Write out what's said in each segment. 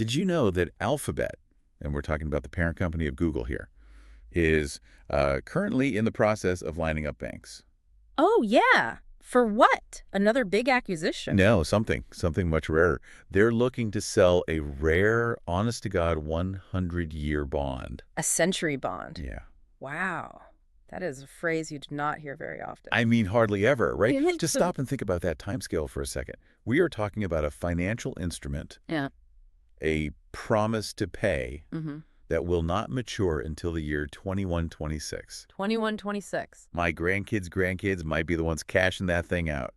Did you know that Alphabet, and we're talking about the parent company of Google here, is currently in the process of lining up banks? Oh, yeah. For what? Another big acquisition. No, something much rarer. They're looking to sell a rare, honest-to-God 100-year bond. A century bond. Yeah. Wow. That is a phrase you do not hear very often. I mean, hardly ever, right? Yeah. Just stop and think about that timescale for a second. We are talking about a financial instrument, Yeah. a promise to pay Mm-hmm. that will not mature until the year 2126. 2126. My grandkids might be the ones cashing that thing out.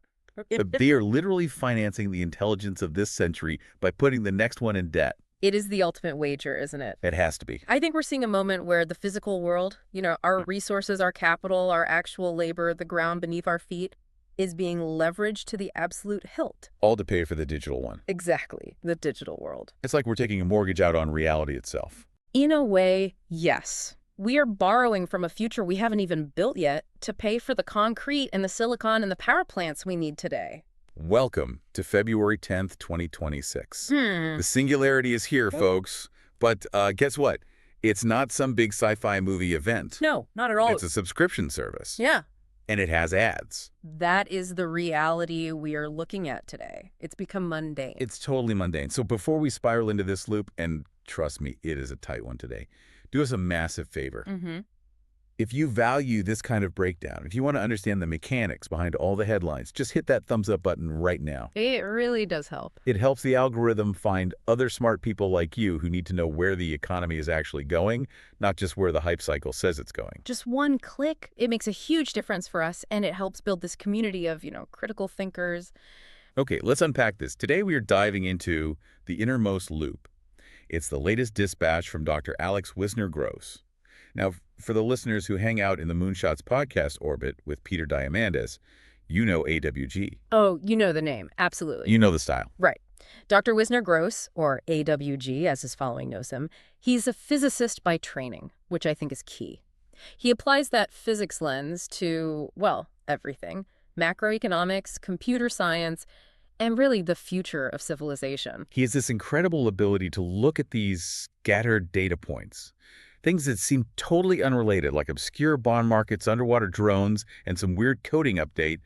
They are literally financing the intelligence of this century by putting the next one in debt. It is the ultimate wager, isn't it? It has to be. I think we're seeing a moment where the physical world, our resources, our capital, our actual labor, the ground beneath our feet, is being leveraged to the absolute hilt. All to pay for the digital one. Exactly. The digital world. It's like we're taking a mortgage out on reality itself. In a way, yes. We are borrowing from a future we haven't even built yet to pay for the concrete and the silicon and the power plants we need today. Welcome to February 10th, 2026. Hmm. The Singularity is here, folks. But guess what? It's not some big sci-fi movie event. No, not at all. It's a subscription service. Yeah. And it has ads. That is the reality we are looking at today. It's become mundane. It's totally mundane. So before we spiral into this loop, and trust me, it is a tight one today, do us a massive favor. Mm-hmm. If you value this kind of breakdown, if you want to understand the mechanics behind all the headlines, just hit that thumbs up button right now. It really does help. It helps the algorithm find other smart people like you who need to know where the economy is actually going, not just where the hype cycle says it's going. Just one click, it makes a huge difference for us, and it helps build this community of, critical thinkers. Okay, let's unpack this. Today we are diving into the Innermost Loop. It's the latest dispatch from Dr. Alex Wisner-Gross. Now, for the listeners who hang out in the Moonshots podcast orbit with Peter Diamandis, you know AWG. Oh, you know the name. Absolutely. You know the style. Right. Dr. Wisner-Gross, or AWG as his following knows him, he's a physicist by training, which I think is key. He applies that physics lens to, well, everything. Macroeconomics, computer science, and really the future of civilization. He has this incredible ability to look at these scattered data points, things that seem totally unrelated, like obscure bond markets, underwater drones, and some weird coding update,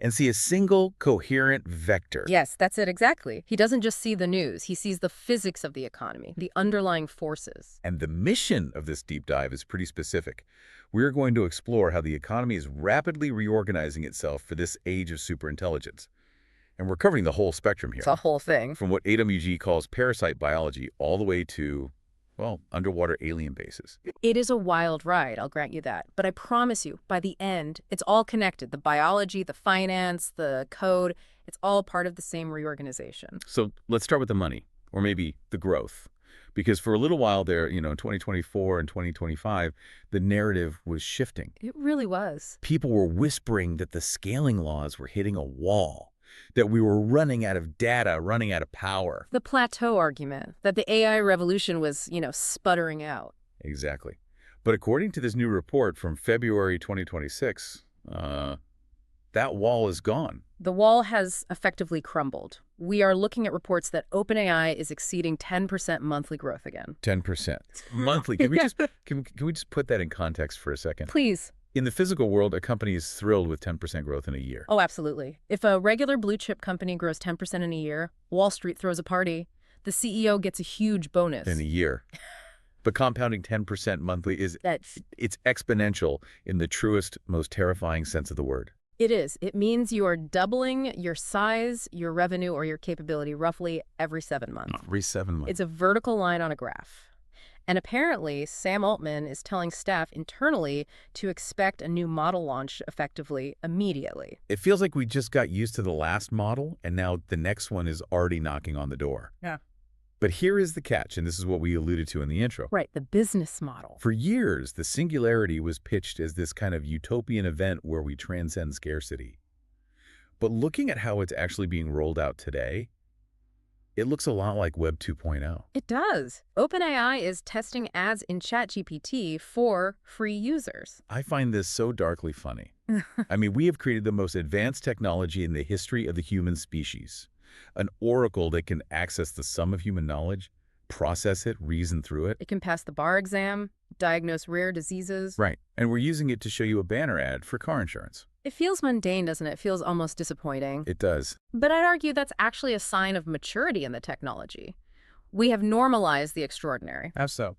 and see a single coherent vector. Yes, that's it exactly. He doesn't just see the news. He sees the physics of the economy, the underlying forces. And the mission of this deep dive is pretty specific. We're going to explore how the economy is rapidly reorganizing itself for this age of superintelligence. And we're covering the whole spectrum here. It's a whole thing. From what AWG calls parasite biology all the way to, well, underwater alien bases. It is a wild ride, I'll grant you that. But I promise you, by the end, it's all connected. The biology, the finance, the code, it's all part of the same reorganization. So let's start with the money, or maybe the growth. Because for a little while there, in 2024 and 2025, the narrative was shifting. It really was. People were whispering that the scaling laws were hitting a wall, that we were running out of data, running out of power. The plateau argument, that the AI revolution was, sputtering out. Exactly. But according to this new report from February 2026, that wall is gone. The wall has effectively crumbled. We are looking at reports that OpenAI is exceeding 10% monthly growth again. 10%. Monthly. Can we just put that in context for a second? Please. In the physical world, a company is thrilled with 10% growth in a year. Oh, absolutely. If a regular blue chip company grows 10% in a year, Wall Street throws a party. The CEO gets a huge bonus. In a year. But compounding 10% monthly it's exponential in the truest, most terrifying sense of the word. It is. It means you are doubling your size, your revenue, or your capability roughly every 7 months. Every 7 months. It's a vertical line on a graph. And apparently, Sam Altman is telling staff internally to expect a new model launch effectively immediately. It feels like we just got used to the last model, and now the next one is already knocking on the door. Yeah. But here is the catch, and this is what we alluded to in the intro. Right, the business model. For years, the Singularity was pitched as this kind of utopian event where we transcend scarcity. But looking at how it's actually being rolled out today, it looks a lot like Web 2.0. It does. OpenAI is testing ads in ChatGPT for free users. I find this so darkly funny. I mean, we have created the most advanced technology in the history of the human species, an oracle that can access the sum of human knowledge, process it, reason through it. It can pass the bar exam, diagnose rare diseases. Right. And we're using it to show you a banner ad for car insurance. It feels mundane, doesn't it? It feels almost disappointing. It does. But I'd argue that's actually a sign of maturity in the technology. We have normalized the extraordinary. How so?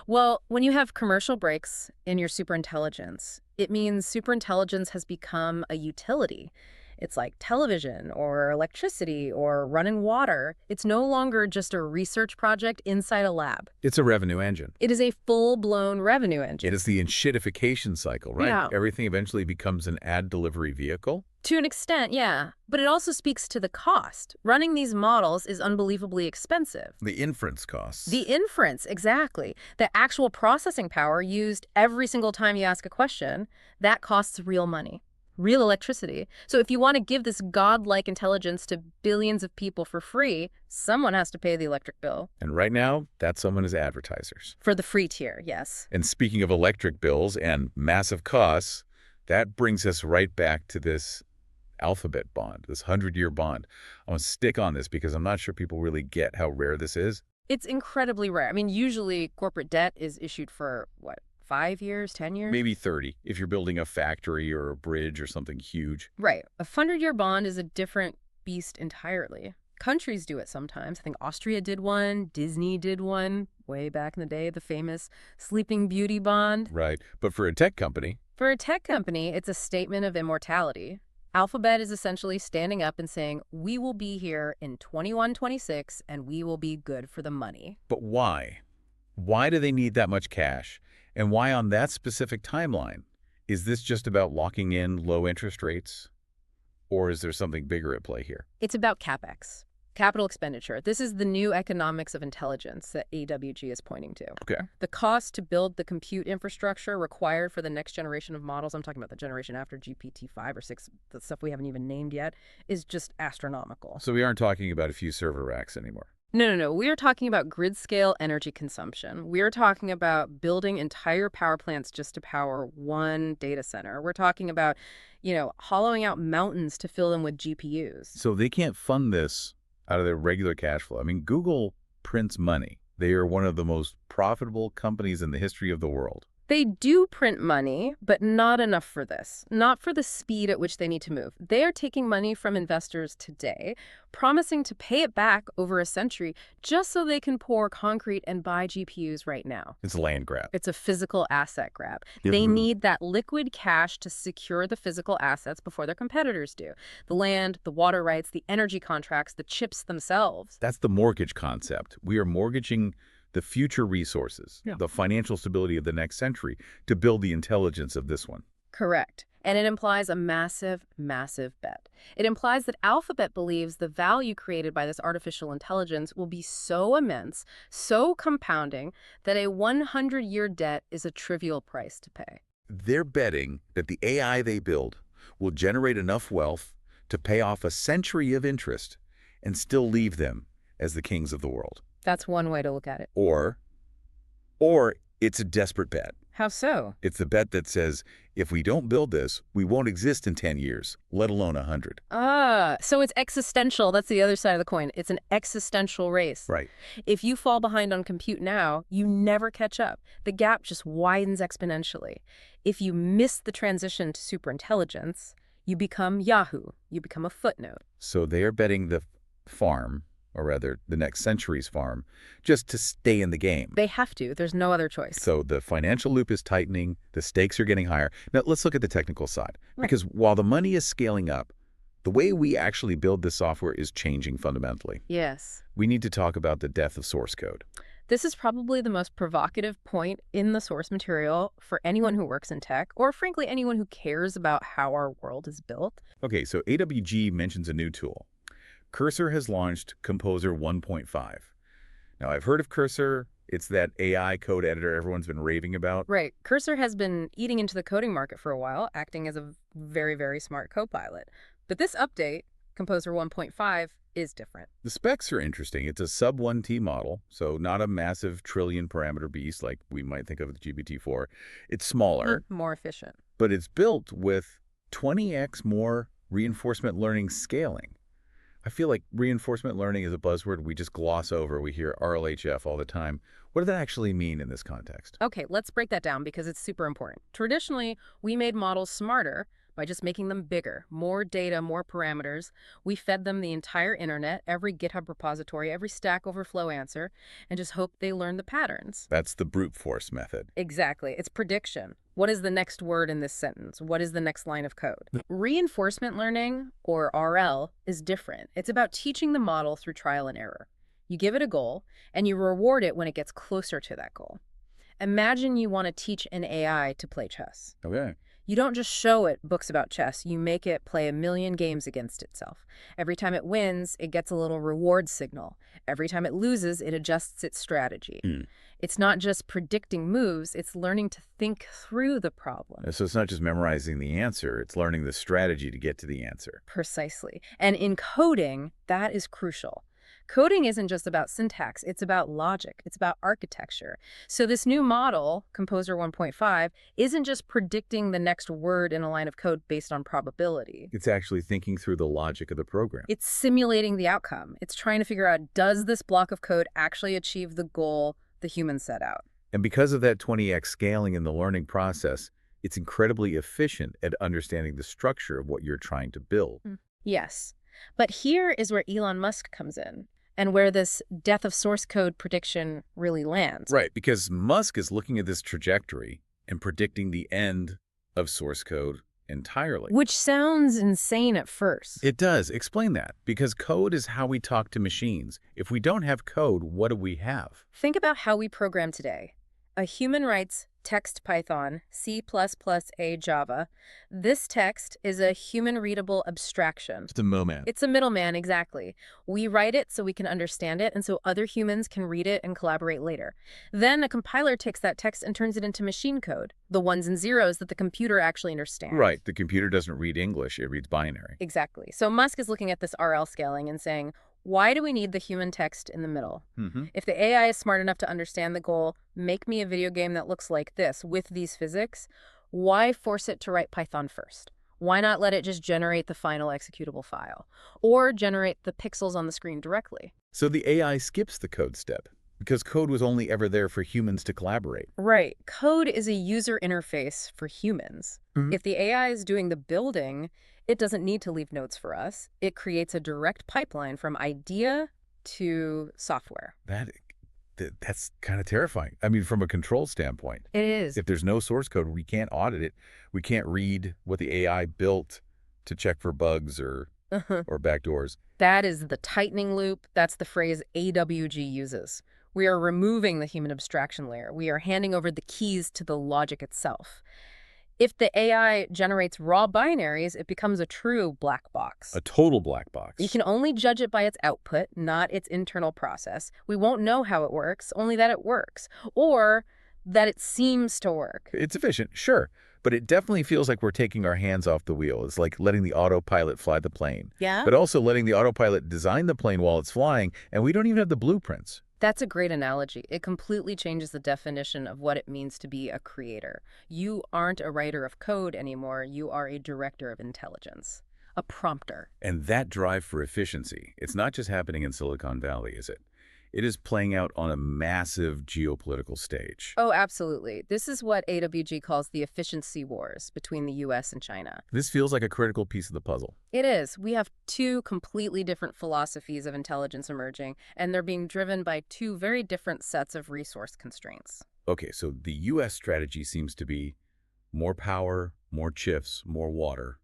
Well, when you have commercial breaks in your superintelligence, it means superintelligence has become a utility. It's like television or electricity or running water. It's no longer just a research project inside a lab. It's a revenue engine. It is a full-blown revenue engine. It is the enshittification cycle, right? Yeah. Everything eventually becomes an ad delivery vehicle. To an extent, yeah. But it also speaks to the cost. Running these models is unbelievably expensive. The inference costs. The inference, exactly. The actual processing power used every single time you ask a question, that costs real money. Real electricity. So if you want to give this godlike intelligence to billions of people for free, someone has to pay the electric bill. And right now, that someone is advertisers. For the free tier, yes. And speaking of electric bills and massive costs, that brings us right back to this Alphabet bond, this 100-year bond. I want to stick on this because I'm not sure people really get how rare this is. It's incredibly rare. I mean, usually corporate debt is issued for, what, 5 years, 10 years? Maybe 30 if you're building a factory or a bridge or something huge. Right. A 100-year bond is a different beast entirely. Countries do it sometimes. I think Austria did one. Disney did one way back in the day, the famous Sleeping Beauty bond. Right. But for a tech company... For a tech company, it's a statement of immortality. Alphabet is essentially standing up and saying, we will be here in 2126 and we will be good for the money. But why? Why do they need that much cash? And why on that specific timeline? Is this just about locking in low interest rates? Or is there something bigger at play here? It's about CapEx, capital expenditure. This is the new economics of intelligence that AWG is pointing to. Okay. The cost to build the compute infrastructure required for the next generation of models, I'm talking about the generation after GPT-5 or 6, the stuff we haven't even named yet, is just astronomical. So we aren't talking about a few server racks anymore. No. We are talking about grid-scale energy consumption. We are talking about building entire power plants just to power one data center. We're talking about, hollowing out mountains to fill them with GPUs. So they can't fund this out of their regular cash flow. I mean, Google prints money. They are one of the most profitable companies in the history of the world. They do print money, but not enough for this. Not for the speed at which they need to move. They are taking money from investors today, promising to pay it back over a century just so they can pour concrete and buy GPUs right now. It's a land grab. It's a physical asset grab. They need that liquid cash to secure the physical assets before their competitors do. The land, the water rights, the energy contracts, the chips themselves. That's the mortgage concept. We are mortgaging the future resources, the financial stability of the next century, to build the intelligence of this one. Correct. And it implies a massive, massive bet. It implies that Alphabet believes the value created by this artificial intelligence will be so immense, so compounding, that a 100-year debt is a trivial price to pay. They're betting that the AI they build will generate enough wealth to pay off a century of interest and still leave them as the kings of the world. That's one way to look at it. Or it's a desperate bet. How so? It's the bet that says, if we don't build this, we won't exist in 10 years, let alone 100. So it's existential. That's the other side of the coin. It's an existential race. Right. If you fall behind on compute now, you never catch up. The gap just widens exponentially. If you miss the transition to superintelligence, you become Yahoo. You become a footnote. So they are betting the farm, or rather the next century's farm, just to stay in the game. They have to. There's no other choice. So the financial loop is tightening, the stakes are getting higher. Now let's look at the technical side. Right. Because while the money is scaling up, the way we actually build this software is changing fundamentally. Yes. We need to talk about the death of source code. This is probably the most provocative point in the source material for anyone who works in tech, or frankly, anyone who cares about how our world is built. Okay, so AWG mentions a new tool. Cursor has launched Composer 1.5. Now, I've heard of Cursor. It's that AI code editor everyone's been raving about. Right. Cursor has been eating into the coding market for a while, acting as a very, very smart copilot. But this update, Composer 1.5, is different. The specs are interesting. It's a sub-1T model, so not a massive trillion-parameter beast like we might think of with GPT-4. It's smaller. More efficient. But it's built with 20x more reinforcement learning scaling. I feel like reinforcement learning is a buzzword we just gloss over. We hear RLHF all the time. What does that actually mean in this context? Okay, let's break that down because it's super important. Traditionally, we made models smarter by just making them bigger, more data, more parameters. We fed them the entire internet, every GitHub repository, every Stack Overflow answer, and just hoped they learn the patterns. That's the brute force method. Exactly. It's prediction. What is the next word in this sentence? What is the next line of code? Reinforcement learning, or RL, is different. It's about teaching the model through trial and error. You give it a goal, and you reward it when it gets closer to that goal. Imagine you want to teach an AI to play chess. Okay. You don't just show it books about chess, you make it play a million games against itself. Every time it wins, it gets a little reward signal. Every time it loses, it adjusts its strategy. It's not just predicting moves, it's learning to think through the problem. So it's not just memorizing the answer, it's learning the strategy to get to the answer. Precisely. And in coding, that is crucial. Coding isn't just about syntax, it's about logic, it's about architecture. So this new model, Composer 1.5, isn't just predicting the next word in a line of code based on probability. It's actually thinking through the logic of the program. It's simulating the outcome. It's trying to figure out, does this block of code actually achieve the goal the human set out? And because of that 20x scaling in the learning process, it's incredibly efficient at understanding the structure of what you're trying to build. Yes. But here is where Elon Musk comes in, and where this death of source code prediction really lands. Right, because Musk is looking at this trajectory and predicting the end of source code entirely. Which sounds insane at first. It does. Explain that. Because code is how we talk to machines. If we don't have code, what do we have? Think about how we program today. A human writes text Python, C++, A Java. This text is a human-readable abstraction. It's a middleman. It's a middleman, exactly. We write it so we can understand it, and so other humans can read it and collaborate later. Then a compiler takes that text and turns it into machine code, the ones and zeros that the computer actually understands. Right. The computer doesn't read English. It reads binary. Exactly. So Musk is looking at this RL scaling and saying, why do we need the human text in the middle? If the AI is smart enough to understand the goal, make me a video game that looks like this with these physics, why force it to write Python first? Why not let it just generate the final executable file? Or generate the pixels on the screen directly? So the AI skips the code step because code was only ever there for humans to collaborate. Right. Code is a user interface for humans. If the AI is doing the building, it doesn't need to leave notes for us. It creates a direct pipeline from idea to software. That's kind of terrifying. I mean, from a control standpoint. It is. If there's no source code, we can't audit it. We can't read what the AI built to check for bugs or backdoors. That is the tightening loop. That's the phrase AWG uses. We are removing the human abstraction layer. We are handing over the keys to the logic itself. If the AI generates raw binaries, it becomes a true black box. A total black box. You can only judge it by its output, not its internal process. We won't know how it works, only that it works, or that it seems to work. It's efficient, sure, but it definitely feels like we're taking our hands off the wheel. It's like letting the autopilot fly the plane. Yeah? But also letting the autopilot design the plane while it's flying, and we don't even have the blueprints. That's a great analogy. It completely changes the definition of what it means to be a creator. You aren't a writer of code anymore. You are a director of intelligence, a prompter. And that drive for efficiency, it's not just happening in Silicon Valley, is it? It is playing out on a massive geopolitical stage. Oh, absolutely. This is what AWG calls the efficiency wars between the US and China. This feels like a critical piece of the puzzle. It is. We have two completely different philosophies of intelligence emerging, and they're being driven by two very different sets of resource constraints. Okay, so the US strategy seems to be more power, more chips, more water,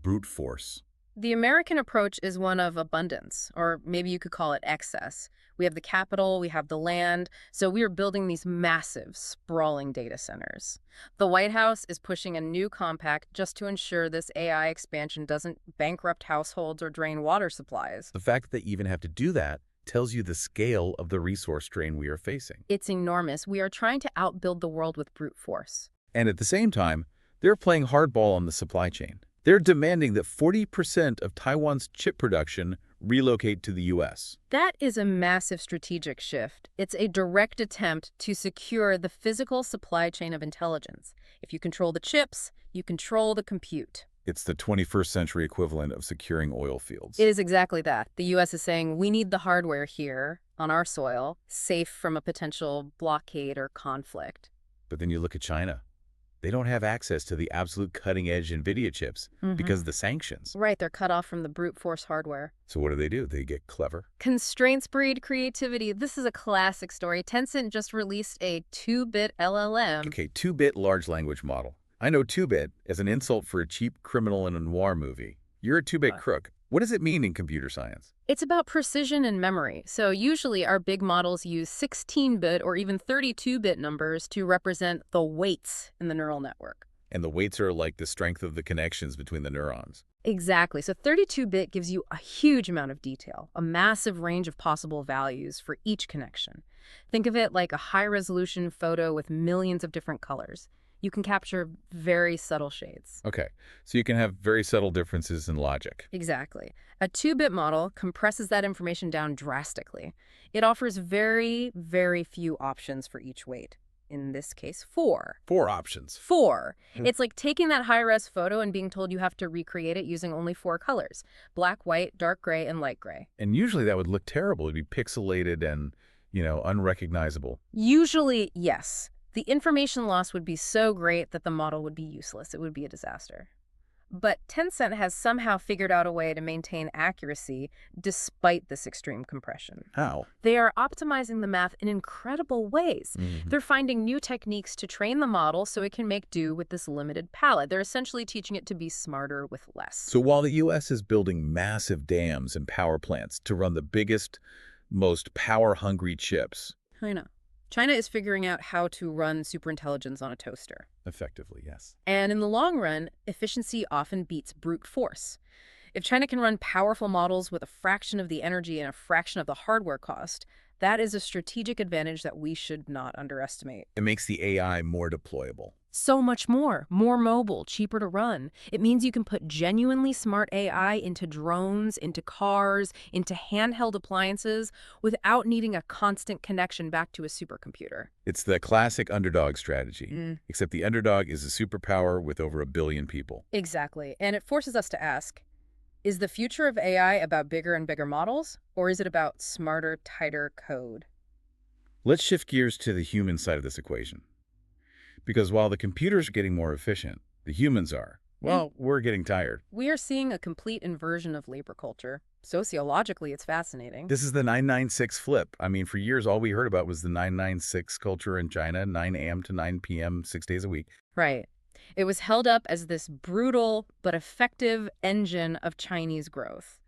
brute force. The American approach is one of abundance, or maybe you could call it excess. We have the capital, we have the land, so we are building these massive, sprawling data centers. The White House is pushing a new compact just to ensure this AI expansion doesn't bankrupt households or drain water supplies. The fact that they even have to do that tells you the scale of the resource strain we are facing. It's enormous. We are trying to outbuild the world with brute force. And at the same time, they're playing hardball on the supply chain. They're demanding that 40% of Taiwan's chip production relocate to the U.S. That is a massive strategic shift. It's a direct attempt to secure the physical supply chain of intelligence. If you control the chips, you control the compute. It's the 21st century equivalent of securing oil It fields. is exactly that. The U.S. is saying we need the hardware here on our soil, safe from a potential blockade or conflict. But then you look at China. They don't have access to the absolute cutting-edge NVIDIA chips because of the sanctions. Right, they're cut off from the brute force hardware. So what do? They get clever. Constraints breed creativity. This is a classic story. Tencent just released a 2-bit LLM. Okay, 2-bit large language model. I know 2-bit as an insult for a cheap criminal in a noir movie. You're a 2-bit crook. What does it mean in computer science? It's about precision and memory. So usually our big models use 16-bit or even 32-bit numbers to represent the weights in the neural network. And the weights are like the strength of the connections between the neurons. Exactly. So 32-bit gives you a huge amount of detail, a massive range of possible values for each connection. Think of it like a high-resolution photo with millions of different colors. You can capture very subtle shades. Okay, so you can have very subtle differences in logic. Exactly. A 2-bit model compresses that information down drastically. It offers very, very few options for each weight. In this case, 4. 4 options. 4. It's like taking that high-res photo and being told you have to recreate it using only 4 colors: black, white, dark gray, and light gray. And usually that would look terrible. It'd be pixelated and, unrecognizable. Usually, yes. The information loss would be so great that the model would be useless. It would be a disaster. But Tencent has somehow figured out a way to maintain accuracy despite this extreme compression. How? They are optimizing the math in incredible ways. They're finding new techniques to train the model so it can make do with this limited palette. They're essentially teaching it to be smarter with less. So while the U.S. is building massive dams and power plants to run the biggest, most power-hungry chips. I know. China is figuring out how to run superintelligence on a toaster. Effectively, yes. And in the long run, efficiency often beats brute force. If China can run powerful models with a fraction of the energy and a fraction of the hardware cost, that is a strategic advantage that we should not underestimate. It makes the AI more deployable. So much more mobile, cheaper to run. It means you can put genuinely smart AI into drones, into cars, into handheld appliances without needing a constant connection back to a supercomputer. It's the classic underdog strategy, except the underdog is a superpower with over 1 billion people. Exactly. And it forces us to ask, is the future of AI about bigger and bigger models, or is it about smarter, tighter code? Let's shift gears to the human side of this equation. Because while the computers are getting more efficient, the humans are. Well, we're getting tired. We are seeing a complete inversion of labor culture. Sociologically, it's fascinating. This is the 996 flip. I mean, for years, all we heard about was the 996 culture in China, 9 a.m. to 9 p.m., 6 days a week. Right. It was held up as this brutal but effective engine of Chinese growth.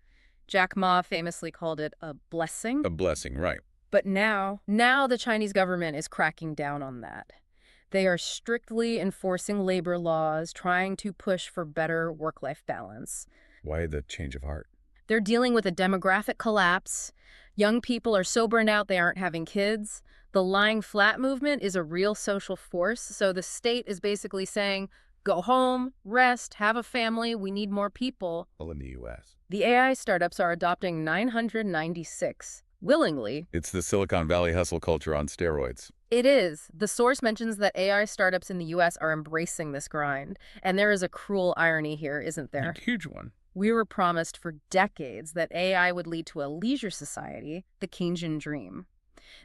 Jack Ma famously called it a blessing. A blessing, right. But now the Chinese government is cracking down on that. They are strictly enforcing labor laws, trying to push for better work-life balance. Why the change of heart? They're dealing with a demographic collapse. Young people are so burned out they aren't having kids. The lying flat movement is a real social force, so the state is basically saying, go home, rest, have a family, we need more people. Well, in the U.S. The AI startups are adopting 996 willingly. It's the Silicon Valley hustle culture on steroids. It is. The source mentions that AI startups in the U.S. are embracing this grind. And there is a cruel irony here, isn't there? A huge one. We were promised for decades that AI would lead to a leisure society, the Keynesian dream.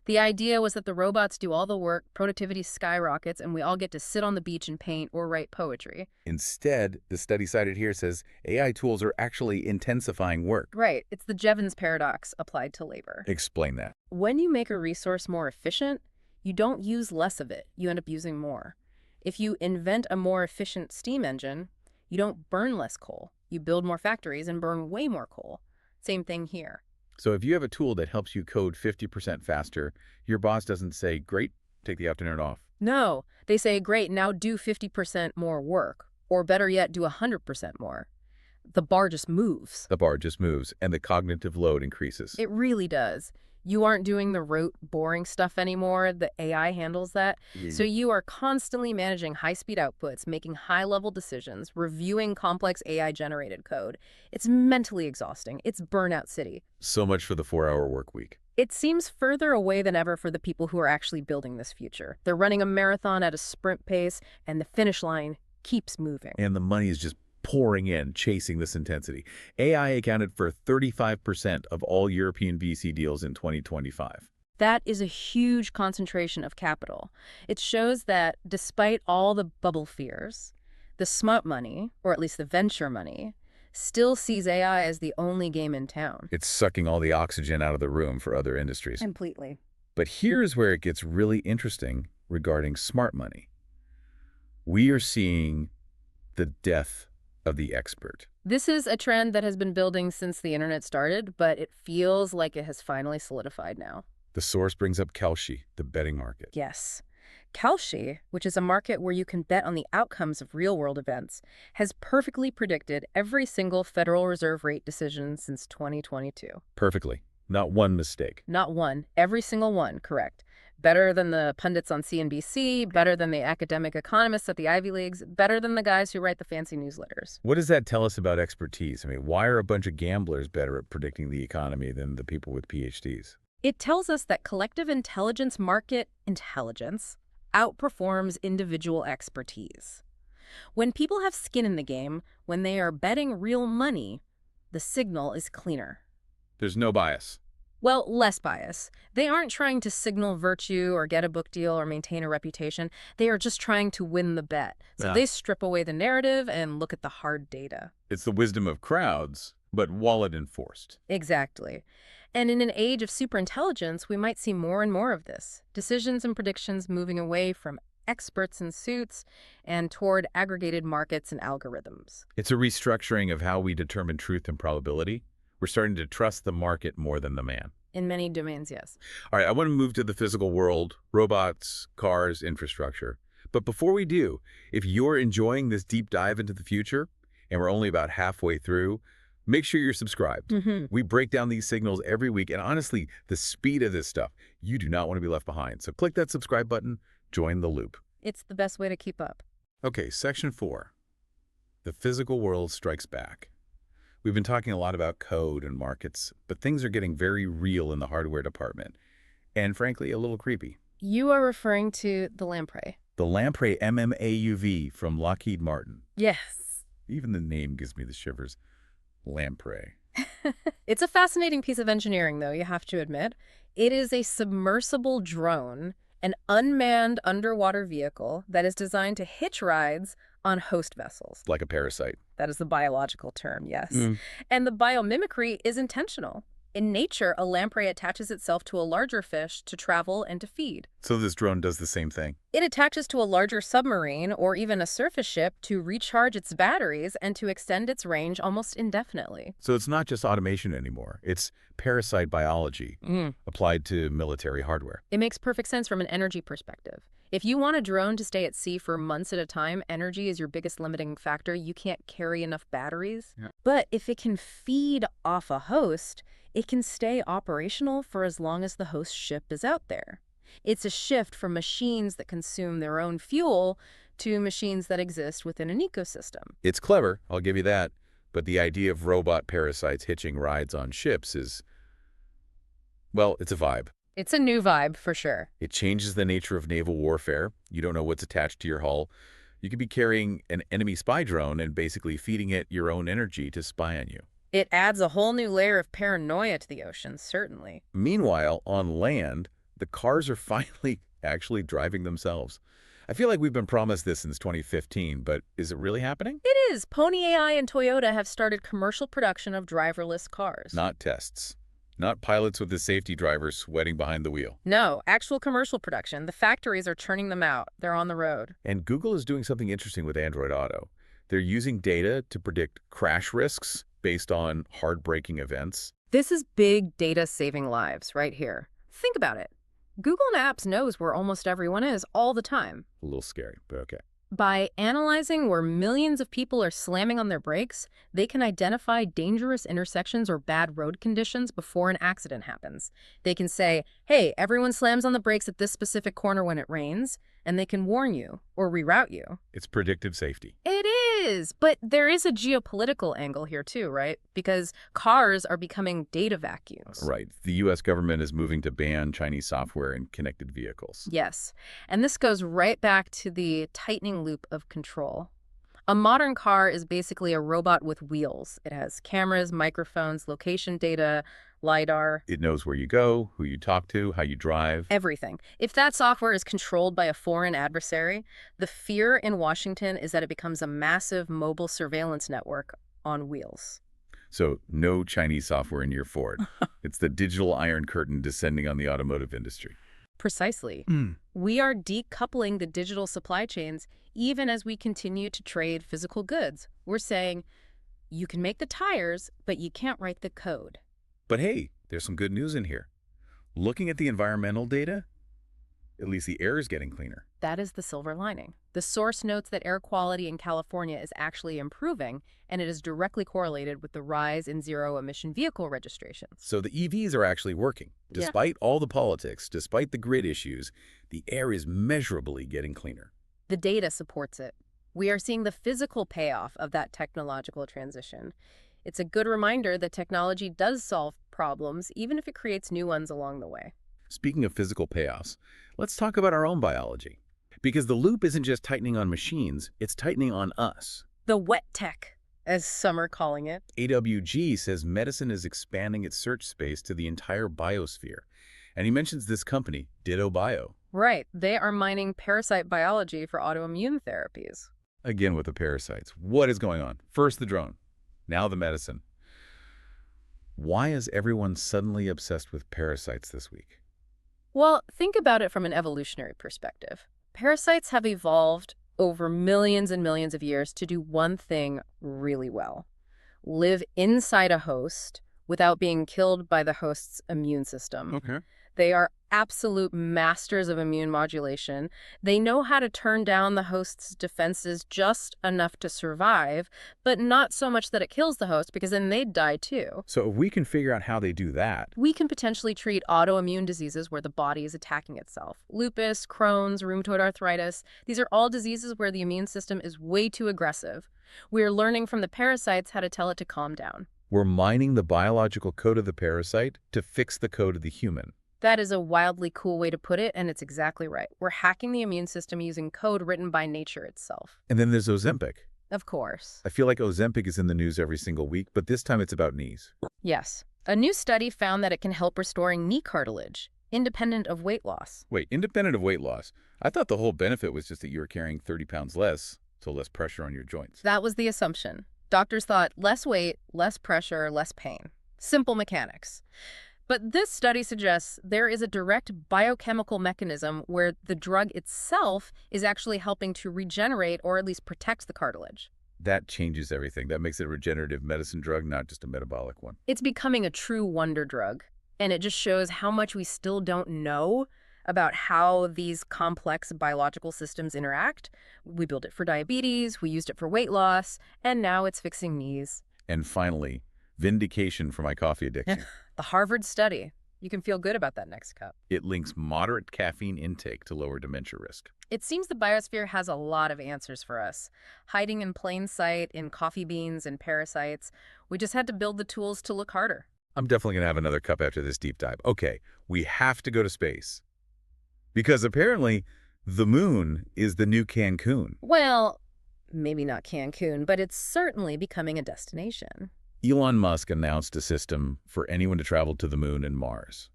The idea was that the robots do all the work, productivity skyrockets, and we all get to sit on the beach and paint or write poetry. Instead, the study cited here says AI tools are actually intensifying work. Right. It's the Jevons paradox applied to labor. Explain that. When you make a resource more efficient, you don't use less of it. You end up using more. If you invent a more efficient steam engine, you don't burn less coal. You build more factories and burn way more coal. Same thing here. So if you have a tool that helps you code 50% faster, your boss doesn't say, great, take the afternoon off. No, they say, great, now do 50% more work. Or better yet, do 100% more. The bar just moves. The bar just moves, and the cognitive load increases. It really does. You aren't doing the rote, boring stuff anymore. The AI handles that. So you are constantly managing high-speed outputs, making high-level decisions, reviewing complex AI-generated code. It's mentally exhausting. It's burnout city. So much for the 4-hour work week. It seems further away than ever for the people who are actually building this future. They're running a marathon at a sprint pace, and the finish line keeps moving. And the money is just pouring in, chasing this intensity. AI accounted for 35% of all European VC deals in 2025. That is a huge concentration of capital. It shows that despite all the bubble fears, the smart money, or at least the venture money, still sees AI as the only game in town. It's sucking all the oxygen out of the room for other industries. Completely. But here's where it gets really interesting regarding smart money. We are seeing the death of the expert. This is a trend that has been building since the internet started, but it feels like it has finally solidified now. The source brings up Kalshi, the betting market. Yes. Kalshi, which is a market where you can bet on the outcomes of real-world events, has perfectly predicted every single Federal Reserve rate decision since 2022. Perfectly. Not one mistake. Not one. Every single one, correct. Better than the pundits on CNBC, better than the academic economists at the Ivy Leagues, better than the guys who write the fancy newsletters. What does that tell us about expertise? I mean, why are a bunch of gamblers better at predicting the economy than the people with PhDs? It tells us that collective intelligence market intelligence outperforms individual expertise. When people have skin in the game, when they are betting real money, the signal is cleaner. There's no bias. Well, less bias. They aren't trying to signal virtue or get a book deal or maintain a reputation. They are just trying to win the bet. So they strip away the narrative and look at the hard data. It's the wisdom of crowds, but wallet enforced. Exactly. And in an age of superintelligence, we might see more and more of this. Decisions and predictions moving away from experts in suits and toward aggregated markets and algorithms. It's a restructuring of how we determine truth and probability. We're starting to trust the market more than the man. In many domains, yes. All right, I want to move to the physical world, robots, cars, infrastructure. But before we do, if you're enjoying this deep dive into the future, and we're only about halfway through, make sure you're subscribed. We break down these signals every week, and honestly, the speed of this stuff, you do not want to be left behind. So click that subscribe button, join the loop. It's the best way to keep up. Okay, section 4. The physical world strikes back. We've been talking a lot about code and markets, but things are getting very real in the hardware department, and frankly, a little creepy. You are referring to the lamprey. The Lamprey MMAUV from Lockheed Martin. Yes. Even the name gives me the shivers. Lamprey. It's a fascinating piece of engineering, though, you have to admit. It is a submersible drone, an unmanned underwater vehicle that is designed to hitch rides on host vessels. Like a parasite. That is the biological term, yes. And the biomimicry is intentional. In nature, a lamprey attaches itself to a larger fish to travel and to feed. So this drone does the same thing? It attaches to a larger submarine or even a surface ship to recharge its batteries and to extend its range almost indefinitely. So it's not just automation anymore. It's parasite biology applied to military hardware. It makes perfect sense from an energy perspective. If you want a drone to stay at sea for months at a time, energy is your biggest limiting factor. You can't carry enough batteries. But if it can feed off a host, it can stay operational for as long as the host ship is out there. It's a shift from machines that consume their own fuel to machines that exist within an ecosystem. It's clever, I'll give you that. But the idea of robot parasites hitching rides on ships is, well, it's a vibe. It's a new vibe, for sure. It changes the nature of naval warfare. You don't know what's attached to your hull. You could be carrying an enemy spy drone and basically feeding it your own energy to spy on you. It adds a whole new layer of paranoia to the ocean, certainly. Meanwhile, on land, the cars are finally actually driving themselves. I feel like we've been promised this since 2015, but is it really happening? It is. PonyAI and Toyota have started commercial production of driverless cars. Not tests. Not pilots with the safety driver sweating behind the wheel. No, actual commercial production. The factories are churning them out. They're on the road. And Google is doing something interesting with Android Auto. They're using data to predict crash risks based on hard-braking events. This is big data saving lives right here. Think about it. Google Maps knows where almost everyone is all the time. A little scary, but okay. By analyzing where millions of people are slamming on their brakes, they can identify dangerous intersections or bad road conditions before an accident happens. They can say, hey, everyone slams on the brakes at this specific corner when it rains, and they can warn you or reroute you. It's predictive safety. It is, but there is a geopolitical angle here too, right? Because cars are becoming data vacuums. Right. The U.S. government is moving to ban Chinese software in connected vehicles. Yes, and this goes right back to the tightening loop of control. A modern car is basically a robot with wheels. It has cameras, microphones, location data, LiDAR, It knows where you go, who you talk to, how you drive. everything. If that software is controlled by a foreign adversary, the fear in Washington is that it becomes a massive mobile surveillance network on wheels. So no Chinese software in your Ford. It's the digital Iron Curtain descending on the automotive industry. Precisely. We are decoupling the digital supply chains even as we continue to trade physical goods. We're saying, you can make the tires, but you can't write the code. But hey, there's some good news in here. Looking at the environmental data, at least the air is getting cleaner. That is the silver lining. The source notes that air quality in California is actually improving, and it is directly correlated with the rise in zero-emission vehicle registrations. So the EVs are actually working. Yeah. Despite all the politics, despite the grid issues, the air is measurably getting cleaner. The data supports it. We are seeing the physical payoff of that technological transition. It's a good reminder that technology does solve problems, even if it creates new ones along the way. Speaking of physical payoffs, let's talk about our own biology. Because the loop isn't just tightening on machines, it's tightening on us. The wet tech, as some are calling it. AWG says medicine is expanding its search space to the entire biosphere. And he mentions this company, Ditto Bio. Right. They are mining parasite biology for autoimmune therapies. Again with the parasites. What is going on? First the drone, now the medicine. Why is everyone suddenly obsessed with parasites this week? Well, think about it from an evolutionary perspective. Parasites have evolved over millions and millions of years to do one thing really well: live inside a host without being killed by the host's immune system. Okay. They are absolute masters of immune modulation. They know how to turn down the host's defenses just enough to survive, but not so much that it kills the host, because then they'd die too. So if we can figure out how they do that, We can potentially treat autoimmune diseases where the body is attacking itself. Lupus, Crohn's, rheumatoid arthritis, these are all diseases where the immune system is way too aggressive. We're learning from the parasites how to tell it to calm down. we're mining the biological code of the parasite to fix the code of the human. That is a wildly cool way to put it, and it's exactly right. We're hacking the immune system using code written by nature itself. And then there's Ozempic. Of course. I feel like Ozempic is in the news every single week, but this time it's about knees. Yes. A new study found that it can help restoring knee cartilage, independent of weight loss. Wait, independent of weight loss. I thought the whole benefit was just that you were carrying 30 pounds less, so less pressure on your joints. That was the assumption. Doctors thought less weight, less pressure, less pain. Simple mechanics. But this study suggests there is a direct biochemical mechanism where the drug itself is actually helping to regenerate or at least protect the cartilage. That changes everything. That makes it a regenerative medicine drug, not just a metabolic one. It's becoming a true wonder drug, and it just shows how much we still don't know about how these complex biological systems interact. We built it for diabetes, we used it for weight loss, and now it's fixing knees. And finally, vindication for my coffee addiction. The Harvard study. You can feel good about that next cup. It links moderate caffeine intake to lower dementia risk. It seems the biosphere has a lot of answers for us, hiding in plain sight in coffee beans and parasites. We just had to build the tools to look harder. I'm definitely going to have another cup after this deep dive. Okay, we have to go to space. Because apparently, the moon is the new Cancun. Well, maybe not Cancun, but it's certainly becoming a destination. Elon Musk announced a system for anyone to travel to the moon and Mars.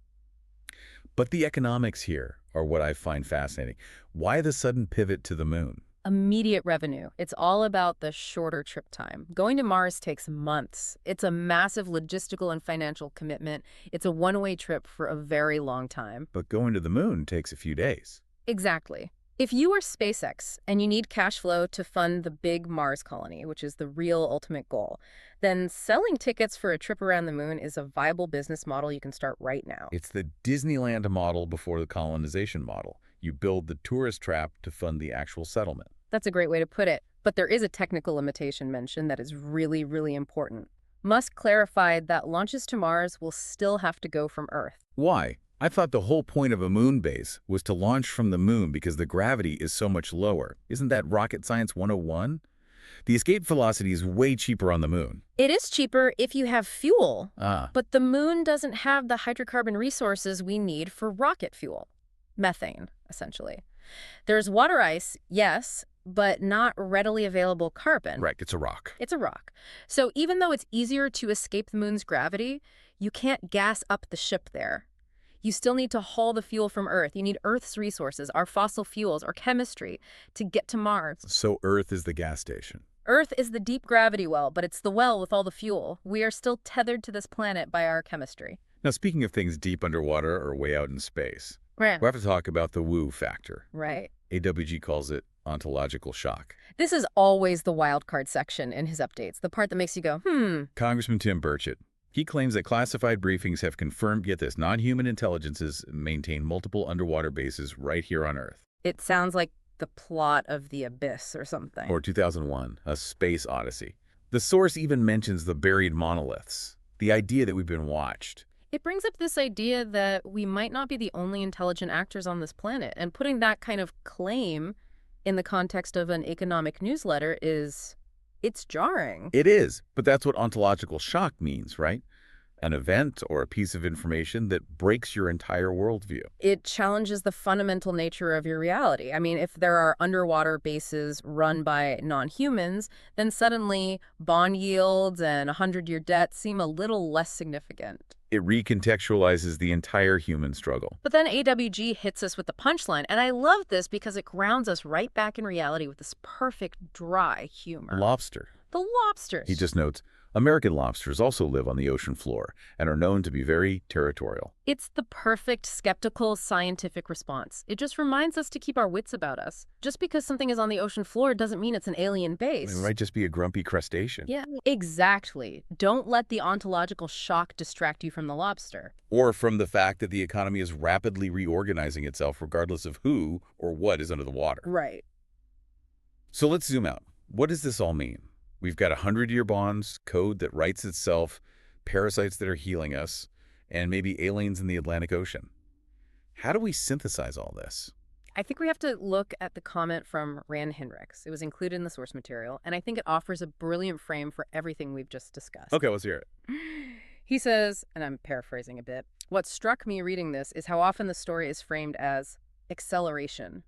But the economics here are what I find fascinating. Why the sudden pivot to the moon? Immediate revenue. It's all about the shorter trip time. Going to Mars takes months. It's a massive logistical and financial commitment. It's a one-way trip for a very long time. But going to the moon takes a few days. Exactly. If you are SpaceX and you need cash flow to fund the big Mars colony, which is the real ultimate goal, then selling tickets for a trip around the moon is a viable business model you can start right now. It's the Disneyland model before the colonization model. You build the tourist trap to fund the actual settlement. That's a great way to put it. But there is a technical limitation mentioned that is really, really important. Musk clarified that launches to Mars will still have to go from Earth. Why? I thought the whole point of a moon base was to launch from the moon because the gravity is so much lower. Isn't that rocket science 101? The escape velocity is way cheaper on the moon. It is cheaper if you have fuel, Ah, but the moon doesn't have the hydrocarbon resources we need for rocket fuel. Methane, essentially. There's water ice, yes, but not readily available carbon. Right, it's a rock. It's a rock. So even though it's easier to escape the moon's gravity, you can't gas up the ship there. You still need to haul the fuel from Earth. You need Earth's resources, our fossil fuels, our chemistry, to get to Mars. So Earth is the gas station. Earth is the deep gravity well, but it's the well with all the fuel. We are still tethered to this planet by our chemistry. Now, speaking of things deep underwater or way out in space, Right. we have to talk about the woo factor. Right. AWG calls it ontological shock. This is always the wild card section in his updates, the part that makes you go, Congressman Tim Burchett, he claims that classified briefings have confirmed, get this, non-human intelligences maintain multiple underwater bases right here on Earth. It sounds like the plot of The Abyss or something. Or 2001, A Space Odyssey. The source even mentions the buried monoliths, the idea that we've been watched. It brings up this idea that we might not be the only intelligent actors on this planet, and putting that kind of claim in the context of an economic newsletter it's jarring. It is, but that's what ontological shock means, right? An event or a piece of information that breaks your entire worldview. It challenges the fundamental nature of your reality. I mean, if there are underwater bases run by non-humans, then suddenly bond yields and 100-year debt seem a little less significant. It recontextualizes the entire human struggle. But then AWG hits us with the punchline, and I love this because it grounds us right back in reality with this perfect, dry humor. Lobster. The lobsters. He just notes, American lobsters also live on the ocean floor and are known to be very territorial. It's the perfect skeptical scientific response. It just reminds us to keep our wits about us. Just because something is on the ocean floor doesn't mean it's an alien base. It might just be a grumpy crustacean. Yeah, exactly. Don't let the ontological shock distract you from the lobster. Or from the fact that the economy is rapidly reorganizing itself regardless of who or what is under the water. Right. So let's zoom out. What does this all mean? We've got 100-year bonds, code that writes itself, parasites that are healing us, and maybe aliens in the Atlantic Ocean. How do we synthesize all this? I think we have to look at the comment from Rand Hinrichs. It was included in the source material, and I think it offers a brilliant frame for everything we've just discussed. Okay, let's hear it. He says, and I'm paraphrasing a bit, what struck me reading this is how often the story is framed as acceleration,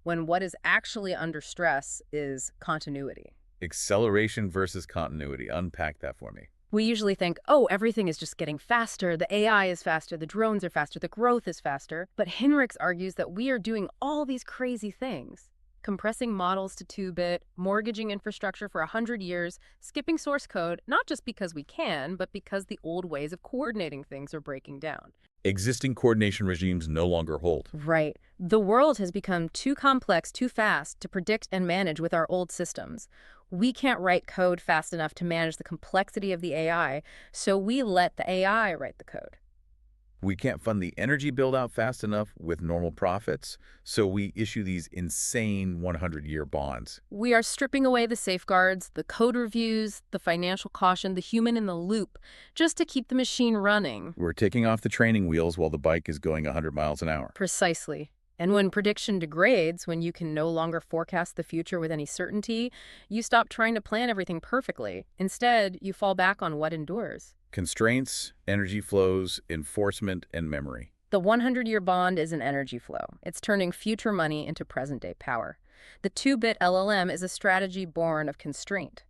when what is actually under stress is continuity. Acceleration versus continuity. Unpack that for me. We usually think, oh, everything is just getting faster, the AI is faster, the drones are faster, the growth is faster. But Hinrichs argues that we are doing all these crazy things. Compressing models to 2-bit, mortgaging infrastructure for 100 years, skipping source code, not just because we can, but because the old ways of coordinating things are breaking down. Existing coordination regimes no longer hold. Right. The world has become too complex, too fast to predict and manage with our old systems. We can't write code fast enough to manage the complexity of the AI, so we let the AI write the code. We can't fund the energy build-out fast enough with normal profits, so we issue these insane 100-year bonds. We are stripping away the safeguards, the code reviews, the financial caution, the human in the loop, just to keep the machine running. We're taking off the training wheels while the bike is going 100 miles an hour. Precisely. And when prediction degrades, when you can no longer forecast the future with any certainty, you stop trying to plan everything perfectly. Instead, you fall back on what endures. Constraints, energy flows, enforcement, and memory. The 100-year bond is an energy flow. It's turning future money into present-day power. The 2-bit LLM is a strategy born of constraint.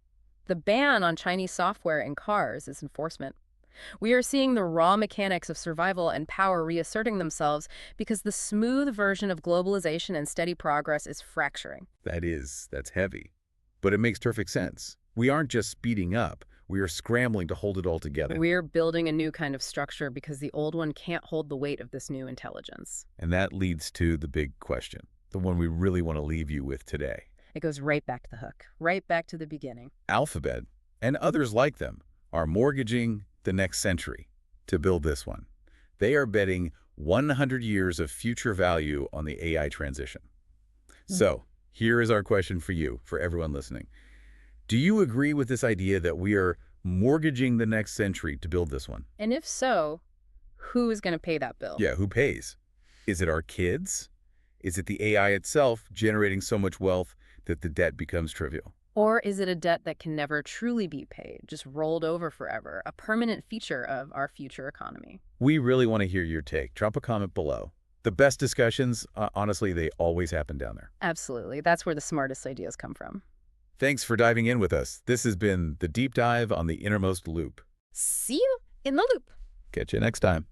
The ban on Chinese software in cars is enforcement. We are seeing the raw mechanics of survival and power reasserting themselves because the smooth version of globalization and steady progress is fracturing. That's heavy. But it makes perfect sense. We aren't just speeding up. We are scrambling to hold it all together. We're building a new kind of structure because the old one can't hold the weight of this new intelligence. And that leads to the big question, the one we really want to leave you with today. It goes right back to the hook, right back to the beginning. Alphabet, and others like them, are mortgaging the next century to build this one. They are betting 100 years of future value on the AI transition. So, here is our question for you, for everyone listening. Do you agree with this idea that we are mortgaging the next century to build this one? And if so, who is going to pay that bill? Yeah, who pays? Is it our kids? Is it the AI itself generating so much wealth that the debt becomes trivial? Or is it a debt that can never truly be paid, just rolled over forever, a permanent feature of our future economy? We really want to hear your take. Drop a comment below. The best discussions, honestly, they always happen down there. Absolutely. That's where the smartest ideas come from. Thanks for diving in with us. This has been the deep dive on the Innermost Loop. See you in the loop. Catch you next time.